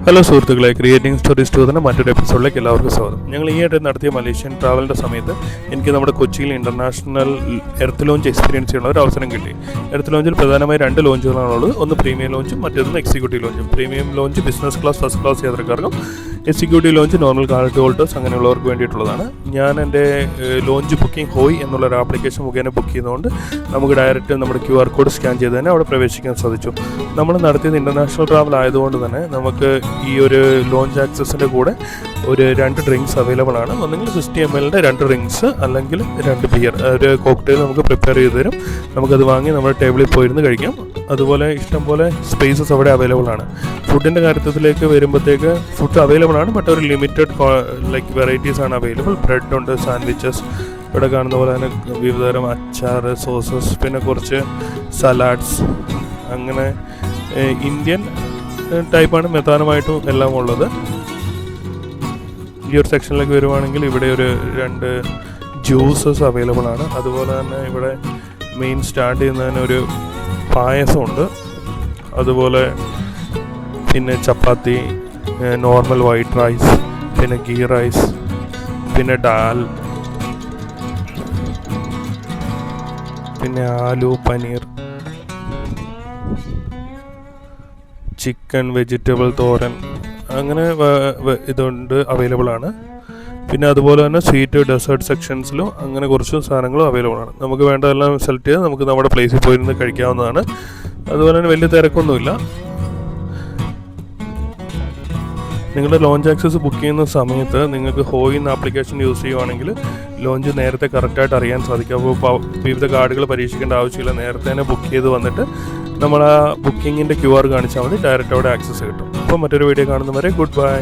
Hello സുഹൃത്തുക്കളെ, creating stories ടൂറിൻ്റെ മറ്റൊരു എപ്പിസോഡിലേക്ക് എല്ലാവർക്കും സ്വാഗതം. ഞങ്ങൾ ഈയിടെ നടത്തിയ മലേഷ്യൻ ട്രാവലിൻ്റെ സമയത്ത് എനിക്ക് നമ്മുടെ കൊച്ചിയിൽ ഇൻ്റർനാഷണൽ എർത്ത് ലോഞ്ച് എക്സ്പീരിയൻസ് ചെയ്യുന്ന ഒരു അവസരം കിട്ടി. എർത്ത് ലോഞ്ചിൽ പ്രധാനമായി 2 ലോഞ്ചുകളാണുള്ളത്. ഒന്ന് പ്രീമിയം ലോഞ്ചും മറ്റേതൊന്ന് എക്സിക്യൂട്ടീവ് ലോഞ്ചും. Premium lounge business class, first class യാത്രക്കാർക്കും, executive lounge normal card holders അങ്ങനെയുള്ളവർക്ക് വേണ്ടിയിട്ടുള്ളതാണ്. ഞാൻ എൻ്റെ ലോഞ്ച് ബുക്കിംഗ് ഹോയ് എന്നുള്ളൊരു ആപ്ലിക്കേഷൻ മുഖേന ബുക്ക് ചെയ്തുകൊണ്ട് നമുക്ക് ഡയറക്റ്റ് നമ്മുടെ QR കോഡ് സ്കാൻ ചെയ്ത് തന്നെ അവിടെ പ്രവേശിക്കാൻ സാധിച്ചു. നമ്മൾ നടത്തിയത് ഇൻ്റർനാഷണൽ ട്രാവൽ ആയതുകൊണ്ട് തന്നെ നമുക്ക് ഈ ഒരു ലോഞ്ച് ആക്സസിൻ്റെ കൂടെ ഒരു 2 ഡ്രിങ്ക്സ് അവൈലബിൾ ആണ്. ഒന്നെങ്കിൽ 60 ml 2 ഡ്രിങ്ക്സ്, അല്ലെങ്കിൽ 2 ബിയർ, ഒരു കോക്ടെയിൽ നമുക്ക് പ്രിപ്പയർ ചെയ്ത് തരും. നമുക്കത് വാങ്ങി നമ്മുടെ ടേബിളിൽ പോയിരുന്ന് കഴിക്കാം. അതുപോലെ ഇഷ്ടംപോലെ സ്പേസസ് അവിടെ അവൈലബിൾ ആണ്. ഫുഡിൻ്റെ കാര്യത്തിലേക്ക് വരുമ്പോഴത്തേക്ക് ഫുഡ് അവൈലബിൾ ആണ്, ബട്ട് ഒരു ലിമിറ്റഡ് ലൈക്ക് വെറൈറ്റീസ് ആണ് അവൈലബിൾ. ബ്രെഡ് ഉണ്ട്, സാൻഡ്വിച്ചസ്, ഇവിടെ കാണുന്ന പോലെ തന്നെ വിവിധതരം അച്ചാർ, സോസസ്, പിന്നെ കുറച്ച് സലാഡ്സ്, അങ്ങനെ ഇന്ത്യൻ ടൈപ്പാണ് പ്രധാനമായിട്ടും എല്ലാം ഉള്ളത്. ഈ ഒരു സെക്ഷനിലേക്ക് വരുവാണെങ്കിൽ ഇവിടെ ഒരു 2 ജ്യൂസസ് അവൈലബിൾ ആണ്. അതുപോലെ തന്നെ ഇവിടെ മെയിൻ സ്റ്റാർട്ട് ചെയ്യുന്നതിന് ഒരു പായസമുണ്ട്. അതുപോലെ പിന്നെ ചപ്പാത്തി, നോർമൽ വൈറ്റ് റൈസ്, പിന്നെ ഗീ റൈസ്, പിന്നെ ഡാൽ, പിന്നെ ആലു പനീർ, ചിക്കൻ, വെജിറ്റബിൾ തോരൻ, അങ്ങനെ ഇതുണ്ട് അവൈലബിൾ ആണ്. പിന്നെ അതുപോലെ തന്നെ സ്വീറ്റ്, ഡെസേർട്ട് സെക്ഷൻസിലും അങ്ങനെ കുറച്ച് സാധനങ്ങളും അവൈലബിൾ ആണ്. നമുക്ക് വേണ്ടതെല്ലാം സെലക്ട് ചെയ്ത് നമുക്ക് നമ്മുടെ പ്ലേസിൽ പോയിരുന്ന് കഴിക്കാവുന്നതാണ്. അതുപോലെ തന്നെ വലിയ തിരക്കൊന്നുമില്ല. നിങ്ങളുടെ ലോഞ്ച് ആക്സസ് ബുക്ക് ചെയ്യുന്ന സമയത്ത് നിങ്ങൾക്ക് ഹോയ് എന്ന ആപ്ലിക്കേഷൻ യൂസ് ചെയ്യുവാണെങ്കിൽ ലോഞ്ച് നേരത്തെ കറക്റ്റായിട്ട് അറിയാൻ സാധിക്കും. അപ്പോൾ വിവിധ കാർഡുകൾ പരീക്ഷിക്കേണ്ട ആവശ്യമില്ല. നേരത്തെ തന്നെ ബുക്ക് ചെയ്ത് വന്നിട്ട് നമ്മൾ ആ ബുക്കിങ്ങിൻ്റെ QR കാണിച്ചാൽ മതി, ഡയറക്റ്റ് അവിടെ ആക്സസ് കിട്ടും. അപ്പോൾ മറ്റൊരു വീഡിയോ കാണുന്നവരെ ഗുഡ് ബൈ.